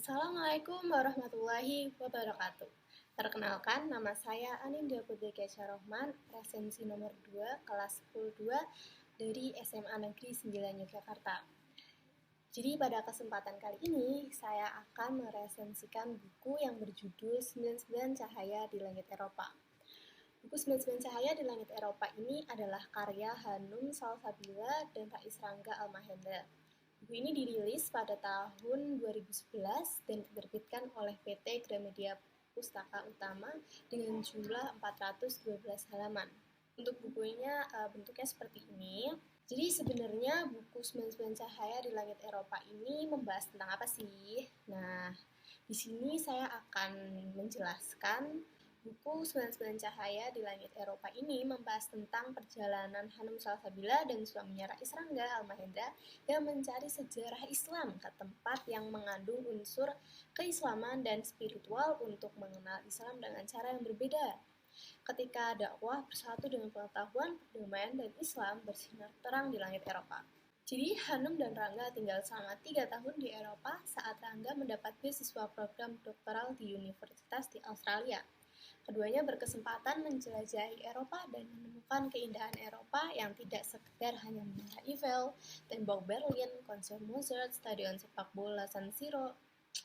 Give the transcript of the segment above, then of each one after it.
Assalamualaikum warahmatullahi wabarakatuh. Perkenalkan, nama saya Anindya Putri Kesharohman, resensi nomor 2, kelas 10-2 dari SMA Negeri 9 Yogyakarta. Jadi pada kesempatan kali ini, saya akan meresensikan buku yang berjudul 99 Cahaya di Langit Eropa. Buku 99 Cahaya di Langit Eropa ini adalah karya Hanum Salsabila dan Rais Rangga Almahendra. Buku ini dirilis pada tahun 2011 dan diterbitkan oleh PT Gramedia Pustaka Utama dengan jumlah 412 halaman. Untuk bukunya bentuknya seperti ini. Jadi sebenarnya buku 99 Cahaya di Langit Eropa ini membahas tentang apa sih? Nah, di sini saya akan menjelaskan buku 99 Cahaya di Langit Eropa ini membahas tentang perjalanan Hanum Salsabila dan suaminya Rais Rangga Almahendra yang mencari sejarah Islam ke tempat yang mengandung unsur keislaman dan spiritual untuk mengenal Islam dengan cara yang berbeda. Ketika dakwah bersatu dengan pengetahuan, perdamaian, dan Islam bersinar terang di langit Eropa. Jadi Hanum dan Rangga tinggal selama 3 tahun di Eropa saat Rangga mendapat beasiswa program doktoral di universitas di Australia. Keduanya berkesempatan menjelajahi Eropa dan menemukan keindahan Eropa yang tidak sekedar hanya Menara Eiffel, tembok Berlin, konser Mozart, stadion sepak bola San Siro,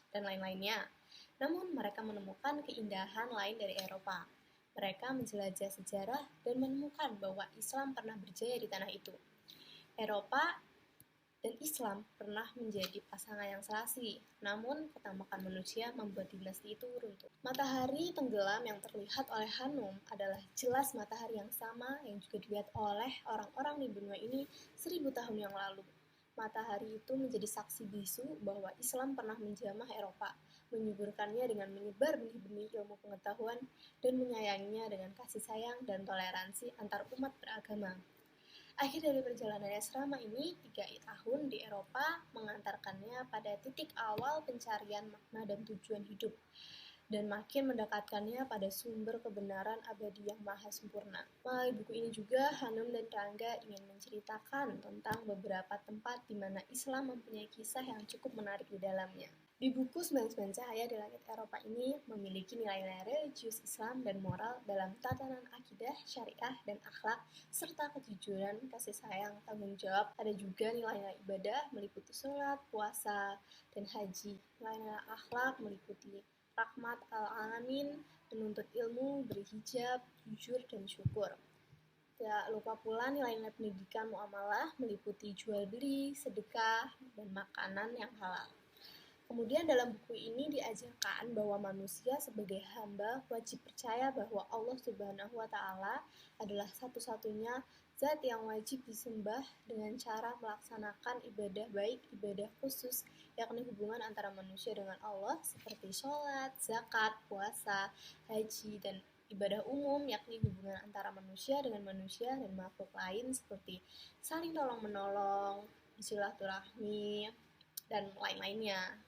dan lain-lainnya. Namun mereka menemukan keindahan lain dari Eropa. Mereka menjelajah sejarah dan menemukan bahwa Islam pernah berjaya di tanah itu. Eropa dan Islam pernah menjadi pasangan yang serasi, namun ketamakan manusia membuat dinasti itu runtuh. Matahari tenggelam yang terlihat oleh Hanum adalah jelas matahari yang sama yang juga dilihat oleh orang-orang di dunia ini 1000 tahun yang lalu. Matahari itu menjadi saksi bisu bahwa Islam pernah menjamah Eropa, menyuburkannya dengan menyebar benih-benih ilmu pengetahuan dan menyayanginya dengan kasih sayang dan toleransi antar umat beragama. Akhir dari perjalanannya selama ini, 3 tahun di Eropa mengantarkannya pada titik awal pencarian makna dan tujuan hidup, dan makin mendekatkannya pada sumber kebenaran abadi yang maha sempurna. Melalui buku ini juga, Hanum dan Rangga ingin menceritakan tentang beberapa tempat di mana Islam mempunyai kisah yang cukup menarik di dalamnya. Di buku 99 Cahaya di Langit Eropa ini memiliki nilai-nilai religius Islam dan moral dalam tatanan akidah, syariah, dan akhlak, serta kejujuran, kasih sayang, tanggung jawab. Ada juga nilai-nilai ibadah meliputi sholat, puasa, dan haji. Nilai-nilai akhlak meliputi rahmat al-alamin, menuntut ilmu, berhijab, jujur, dan syukur. Tidak lupa pula nilai-nilai pendidikan muamalah meliputi jual beli, sedekah, dan makanan yang halal. Kemudian dalam buku ini diajarkan bahwa manusia sebagai hamba wajib percaya bahwa Allah Subhanahu wa Ta'ala adalah satu-satunya zat yang wajib disembah dengan cara melaksanakan ibadah baik, ibadah khusus, yakni hubungan antara manusia dengan Allah seperti sholat, zakat, puasa, haji, dan ibadah umum, yakni hubungan antara manusia dengan manusia dan makhluk lain seperti saling tolong-menolong, silaturahmi, dan lain-lainnya.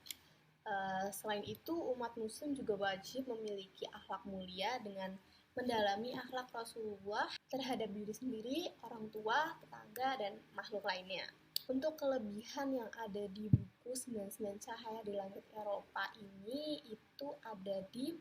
Selain itu, umat muslim juga wajib memiliki akhlak mulia dengan mendalami akhlak Rasulullah terhadap diri sendiri, orang tua, tetangga, dan makhluk lainnya. Untuk kelebihan yang ada di buku 99 Cahaya di Langit Eropa ini itu ada di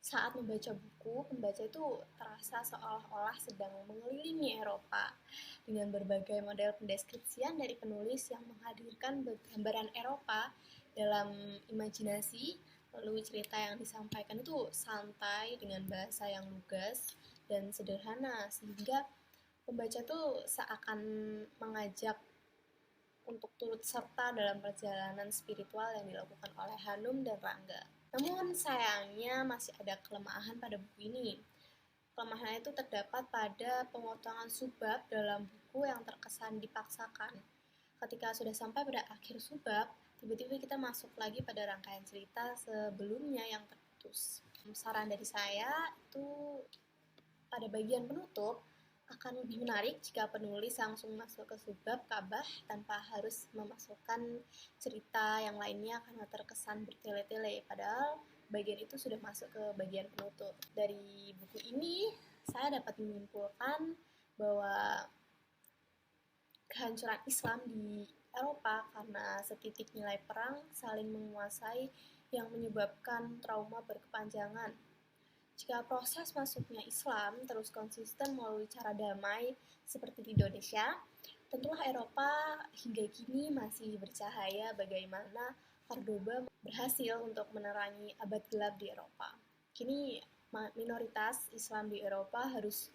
saat membaca buku, pembaca itu terasa seolah-olah sedang mengelilingi Eropa dengan berbagai model pendeskripsian dari penulis yang menghadirkan gambaran Eropa dalam imajinasi. Lalu cerita yang disampaikan itu santai dengan bahasa yang lugas dan sederhana, sehingga pembaca tuh seakan mengajak untuk turut serta dalam perjalanan spiritual yang dilakukan oleh Hanum dan Rangga. Namun sayangnya masih ada kelemahan pada buku ini. Kelemahannya itu terdapat pada pemotongan subbab dalam buku yang terkesan dipaksakan. Ketika sudah sampai pada akhir subbab, tiba-tiba kita masuk lagi pada rangkaian cerita sebelumnya yang terputus. Saran dari saya itu pada bagian penutup akan lebih menarik jika penulis langsung masuk ke subbab Ka'bah tanpa harus memasukkan cerita yang lainnya karena terkesan bertele-tele, padahal bagian itu sudah masuk ke bagian penutup. Dari buku ini saya dapat menyimpulkan bahwa kehancuran Islam di Eropa karena setitik nilai perang saling menguasai yang menyebabkan trauma berkepanjangan. Jika proses masuknya Islam terus konsisten melalui cara damai seperti di Indonesia, tentulah Eropa hingga kini masih bercahaya bagaimana Cordoba berhasil untuk menerangi abad gelap di Eropa. Kini minoritas Islam di Eropa harus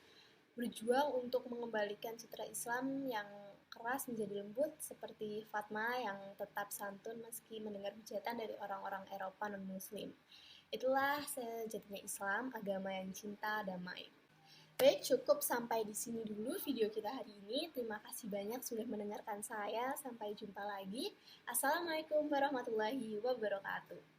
berjuang untuk mengembalikan citra Islam yang keras menjadi lembut seperti Fatma yang tetap santun meski mendengar hujatan dari orang-orang Eropa non-Muslim. Itulah sejatinya Islam, agama yang cinta damai. Baik, cukup sampai di sini dulu video kita hari ini. Terima kasih banyak sudah mendengarkan saya. Sampai jumpa lagi. Assalamualaikum warahmatullahi wabarakatuh.